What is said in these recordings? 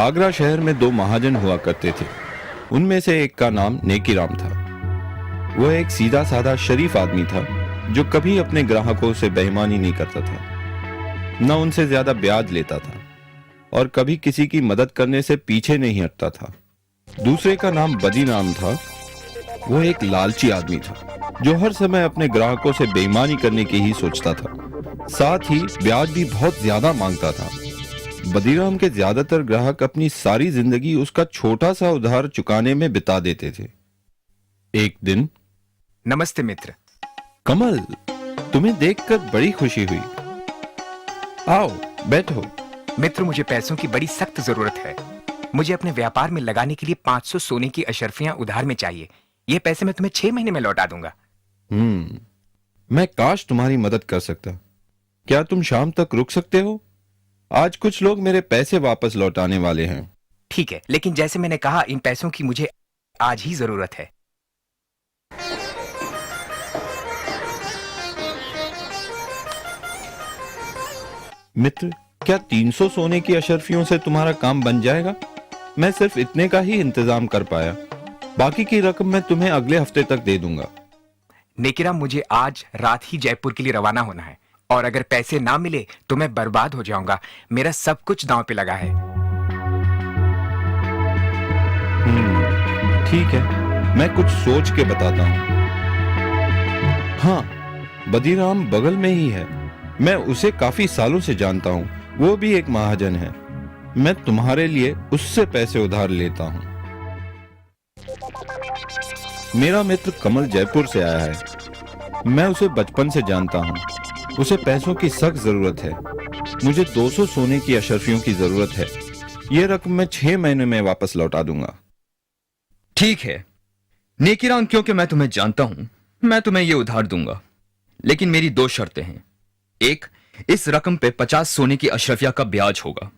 आगरा शहर में दो महाजन हुआ करते थे। उनमें से एक का नाम नेकीराम था। वह एक सीधा साधा शरीफ आदमी था जो कभी अपने ग्राहकों से बेईमानी नहीं करता था, न उनसे ज्यादा ब्याज लेता था और कभी किसी की मदद करने से पीछे नहीं हटता था। दूसरे का नाम बदीराम था। वह एक लालची आदमी था जो हर समय अपने ग्राहकों से बेईमानी करने की ही सोचता था, साथ ही ब्याज भी बहुत ज्यादा मांगता था। बदीराम के ज्यादातर ग्राहक अपनी सारी जिंदगी उसका छोटा सा उधार चुकाने में बिता देते थे। एक दिन, नमस्ते मित्र। कमल, तुम्हें देखकर बड़ी खुशी हुई। आओ बैठो। मित्र, मुझे पैसों की बड़ी सख्त जरूरत है। मुझे अपने व्यापार में लगाने के लिए 500 सोने की अशर्फियां उधार में चाहिए। ये पैसे मैं तुम्हें 6 महीने में लौटा दूंगा। मैं काश तुम्हारी मदद कर सकता। क्या तुम शाम तक रुक सकते हो? आज कुछ लोग मेरे पैसे वापस लौटाने वाले हैं। ठीक है, लेकिन जैसे मैंने कहा, इन पैसों की मुझे आज ही जरूरत है। मित्र, क्या 300 सोने की अशर्फियों से तुम्हारा काम बन जाएगा? मैं सिर्फ इतने का ही इंतजाम कर पाया। बाकी की रकम मैं तुम्हें अगले हफ्ते तक दे दूंगा। नेकीराम, मुझे आज रात ही जयपुर के लिए रवाना होना है और अगर पैसे ना मिले तो मैं बर्बाद हो जाऊंगा। मेरा सब कुछ दांव पे लगा है। ठीक है, मैं कुछ सोच के बताता हूँ। हाँ, बदीराम बगल में ही है। मैं उसे काफी सालों से जानता हूँ। वो भी एक महाजन है। मैं तुम्हारे लिए उससे पैसे उधार लेता हूँ। मेरा मित्र कमल जयपुर से आया है। मैं उसे बचपन से जानता हूँ। उसे पैसों की सख्त जरूरत है। मुझे 200 सोने की अशर्फियों की जरूरत है। यह रकम मैं 6 महीने में वापस लौटा दूंगा। ठीक है नेकीराम, क्योंकि मैं तुम्हें जानता हूं, मैं तुम्हें यह उधार दूंगा, लेकिन मेरी 2 शर्तें हैं। एक, इस रकम पे 50 सोने की अशरफिया का ब्याज होगा,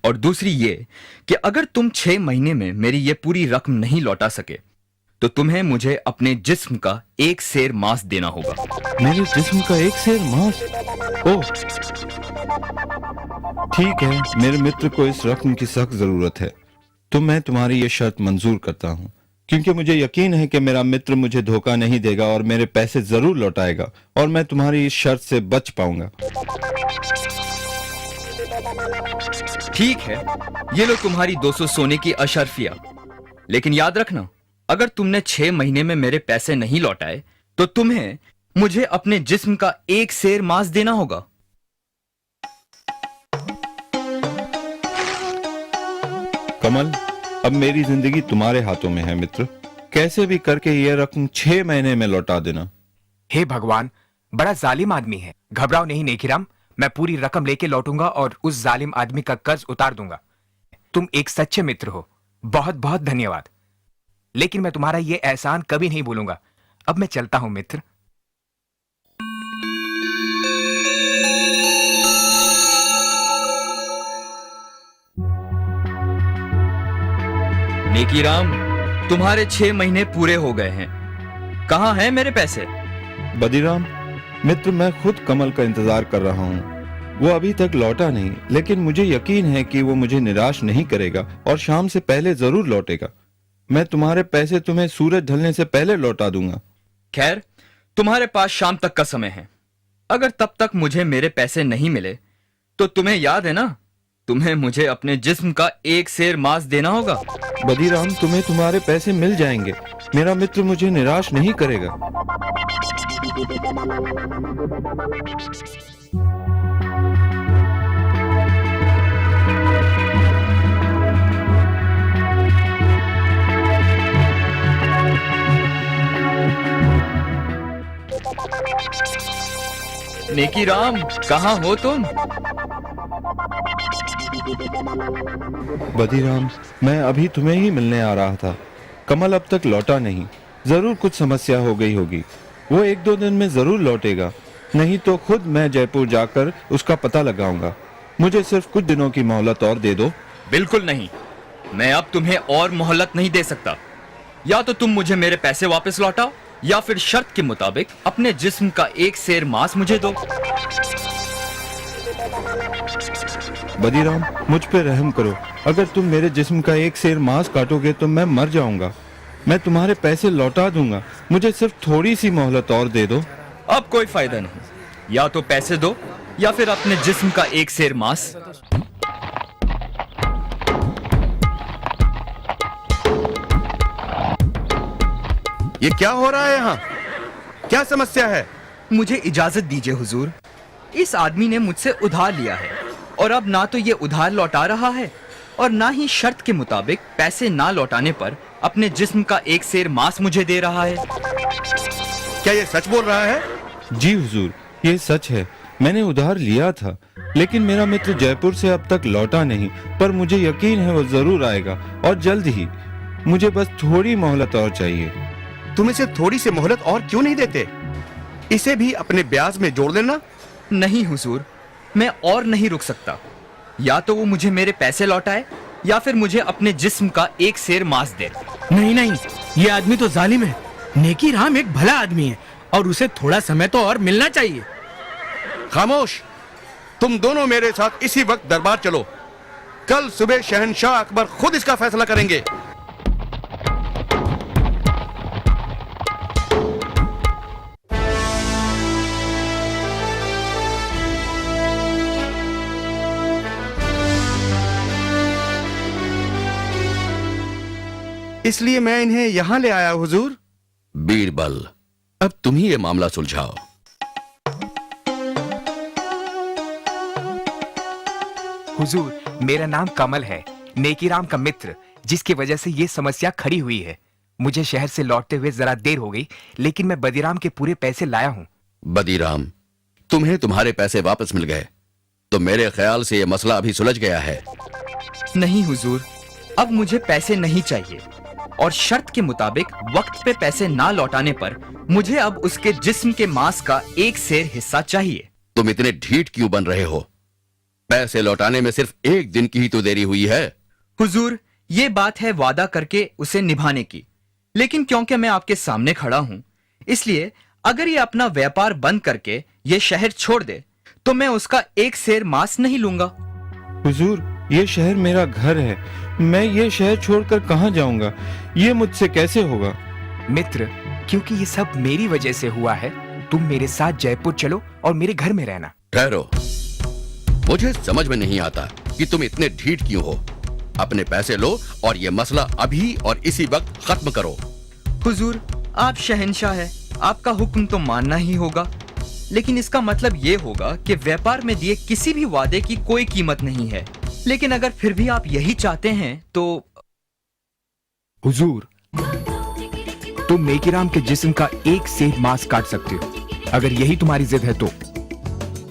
और दूसरी ये कि अगर तुम 6 महीने में मेरी ये पूरी रकम नहीं लौटा सके तो तुम्हें मुझे अपने जिस्म का 1 सेर मांस देना होगा। मेरे जिस्म का 1 सेर मांस? ओह, ठीक है। मेरे मित्र को इस रकम की सख्त जरूरत है, तो मैं तुम्हारी ये शर्त मंजूर करता हूँ, क्योंकि मुझे यकीन है कि मेरा मित्र मुझे धोखा नहीं देगा और मेरे पैसे जरूर लौटाएगा और मैं तुम्हारी इस शर्त से बच पाऊंगा। ठीक है, ये लो तुम्हारी 200 सोने की अशरफिया, लेकिन याद रखना, अगर तुमने 6 महीने में मेरे पैसे नहीं लौटाए तो तुम्हें मुझे अपने जिस्म का 1 सेर मांस देना होगा। कमल, अब मेरी जिंदगी तुम्हारे हाथों में है मित्र। कैसे भी करके यह रकम 6 महीने में लौटा देना। हे भगवान, बड़ा जालिम आदमी है। घबराओ नहीं नेकीराम, मैं पूरी रकम लेके लौटूंगा और उस जालिम आदमी का कर्ज उतार दूंगा। तुम एक सच्चे मित्र हो। बहुत बहुत धन्यवाद। लेकिन मैं तुम्हारा ये एहसान कभी नहीं भूलूंगा। अब मैं चलता हूं मित्र। नेकीराम, तुम्हारे 6 महीने पूरे हो गए हैं। कहां हैं मेरे पैसे? बदीराम मित्र, मैं खुद कमल का इंतजार कर रहा हूँ। वो अभी तक लौटा नहीं, लेकिन मुझे यकीन है कि वो मुझे निराश नहीं करेगा और शाम से पहले जरूर लौटेगा। मैं तुम्हारे पैसे तुम्हें सूरज ढलने से पहले लौटा दूंगा। खैर, तुम्हारे पास शाम तक का समय है। अगर तब तक मुझे मेरे पैसे नहीं मिले तो तुम्हें याद है ना, तुम्हें मुझे अपने जिस्म का 1 सेर मांस देना होगा। बदीराम, तुम्हें तुम्हारे पैसे मिल जाएंगे। मेरा मित्र मुझे निराश नहीं करेगा। नेकीराम, कहां हो तुम? बदीराम, मैं अभी तुम्हें ही मिलने आ रहा था। कमल अब तक लौटा नहीं। जरूर कुछ समस्या हो गई होगी। वो 1-2 दिन में जरूर लौटेगा, नहीं तो खुद मैं जयपुर जाकर उसका पता लगाऊंगा। मुझे सिर्फ कुछ दिनों की मोहलत और दे दो। बिल्कुल नहीं, मैं अब तुम्हें और मोहलत नहीं दे सकता। या तो तुम मुझे मेरे पैसे वापस लौटाओ या फिर शर्त के मुताबिक अपने जिस्म का 1 सेर मांस मुझे दो। बदीराम, मुझ पे रहम करो। अगर तुम मेरे जिस्म का एक सेर मांस काटोगे तो मैं मर जाऊंगा। मैं तुम्हारे पैसे लौटा दूंगा, मुझे सिर्फ थोड़ी सी मोहलत और दे दो। अब कोई फायदा नहीं, या तो पैसे दो या फिर अपने जिस्म का एक सेर मांस। ये क्या हो रहा है यहाँ? क्या समस्या है? मुझे इजाजत दीजिए हुजूर। इस आदमी ने मुझसे उधार लिया है और अब ना तो ये उधार लौटा रहा है और ना ही शर्त के मुताबिक पैसे ना लौटाने पर अपने जिस्म का एक सेर मांस मुझे दे रहा है। क्या ये सच बोल रहा है? जी हुजूर, ये सच है। मैंने उधार लिया था, लेकिन मेरा मित्र जयपुर से अब तक लौटा नहीं, पर मुझे यकीन है वो जरूर आएगा और जल्द ही। मुझे बस थोड़ी मोहलत और चाहिए। तुम इसे थोड़ी सी मोहलत और क्यों नहीं देते? इसे भी अपने ब्याज में जोड़ लेना। नहीं हुजूर, मैं और नहीं रुक सकता। या तो वो मुझे मेरे पैसे लौटाए या फिर मुझे अपने जिस्म का एक सेर मांस दे। नहीं नहीं, ये आदमी तो जालिम है। नेकी राम एक भला आदमी है और उसे थोड़ा समय तो और मिलना चाहिए। खामोश! तुम दोनों मेरे साथ इसी वक्त दरबार चलो। कल सुबह शहंशाह अकबर खुद इसका फैसला करेंगे। इसलिए मैं इन्हें यहां ले आया हुजूर। बीरबल, अब तुम ही ये मामला सुलझाओ। हुजूर, मेरा नाम कमल है, नेकीराम का मित्र, जिसकी वजह से ये समस्या खड़ी हुई है। मुझे शहर से लौटते हुए जरा देर हो गई, लेकिन मैं बदीराम के पूरे पैसे लाया हूँ। बदीराम, तुम्हें तुम्हारे पैसे वापस मिल गए, तो मेरे ख्याल से ये मसला अभी सुलझ गया है। नहीं हुजूर, अब मुझे पैसे नहीं चाहिए और शर्त के मुताबिक वक्त पे पैसे ना लौटाने पर मुझे अब उसके जिस्म के मांस का एक सेर हिस्सा चाहिए। तुम इतने ढीठ क्यों बन रहे हो? पैसे लौटाने में सिर्फ एक दिन की ही तो देरी हुई है। हुजूर, ये बात है वादा करके उसे निभाने की, लेकिन क्योंकि मैं आपके सामने खड़ा हूँ, इसलिए अगर ये अपना व्यापार बंद करके ये शहर छोड़ दे तो मैं उसका एक सेर मांस नहीं लूंगा। हुजूर, ये शहर मेरा घर है। मैं ये शहर छोड़कर कहाँ जाऊंगा? ये मुझसे कैसे होगा? मित्र, क्योंकि ये सब मेरी वजह से हुआ है, तुम मेरे साथ जयपुर चलो और मेरे घर में रहना। ठहरो, मुझे समझ में नहीं आता कि तुम इतने ढीठ क्यों हो। अपने पैसे लो और ये मसला अभी और इसी वक्त खत्म करो। हुजूर, आप शहंशाह है, आपका हुक्म तो मानना ही होगा, लेकिन इसका मतलब ये होगा कि व्यापार में दिए किसी भी वादे की कोई कीमत नहीं है। लेकिन अगर फिर भी आप यही चाहते हैं तो। हुजूर, तुम नेकीराम के जिस्म का एक सेर मांस काट सकते हो, अगर यही तुम्हारी जिद है तो।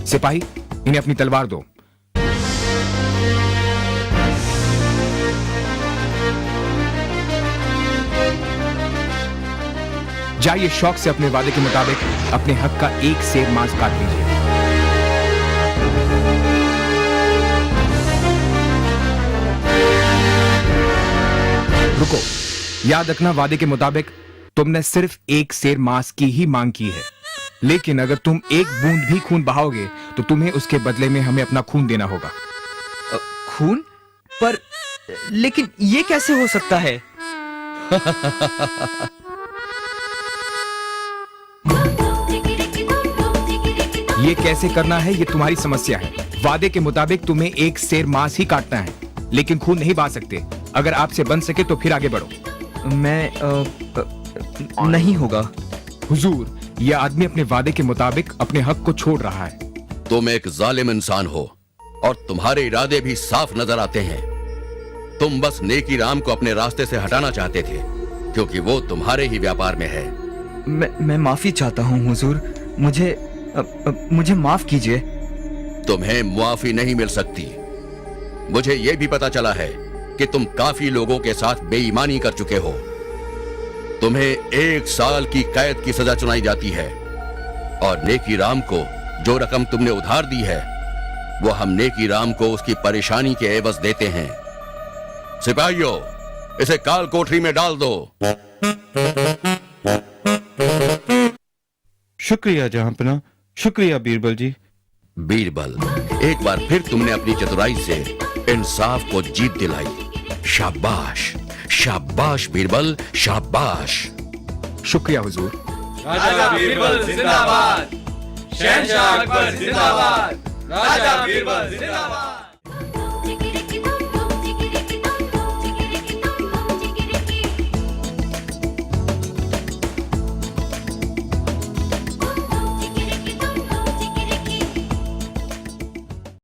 सिपाही, इन्हें अपनी तलवार दो। जाइए, शौक से अपने वादे के मुताबिक अपने हक का एक सेर मांस काट लीजिए। रुको, याद रखना, वादे के मुताबिक तुमने सिर्फ एक सेर मांस की ही मांग की है, लेकिन अगर तुम एक बूंद भी खून बहाओगे तो तुम्हें उसके बदले में हमें अपना खून देना होगा। खून? पर लेकिन ये कैसे हो सकता है? ये कैसे करना है, ये तुम्हारी समस्या है। वादे के मुताबिक तुम्हें एक सेर मांस ही काटना है, लेकिन खून नहीं बहा सकते। अगर आपसे बन सके तो फिर आगे बढ़ो। मैं नहीं होगा। हुजूर, यह आदमी अपने वादे के मुताबिक अपने हक को छोड़ रहा है। तुम एक जालिम इंसान हो और तुम्हारे इरादे भी साफ नजर आते हैं। तुम बस नेकीराम को अपने रास्ते से हटाना चाहते थे, क्योंकि वो तुम्हारे ही व्यापार में है। मैं माफी चाहता हूँ हुजूर, मुझे माफ कीजिए। तुम्हें मुआफी नहीं मिल सकती। मुझे यह भी पता चला है कि तुम काफी लोगों के साथ बेईमानी कर चुके हो। तुम्हें 1 साल की कैद की सजा सुनाई जाती है और नेकीराम को जो रकम तुमने उधार दी है वो हम नेकीराम को उसकी परेशानी के एवज देते हैं। सिपाहियों, इसे काल कोठरी में डाल दो। शुक्रिया जहांपना, शुक्रिया बीरबल जी। बीरबल, एक बार फिर तुमने अपनी चतुराई से इंसाफ को जीत दिलाई। शाबाश, शाबाश बीरबल, शाबाश। शुक्रिया हुजूर। राजा बीरबल जिंदाबाद, शहंशाह अकबर जिंदाबाद, राजा बीरबल जिंदाबाद।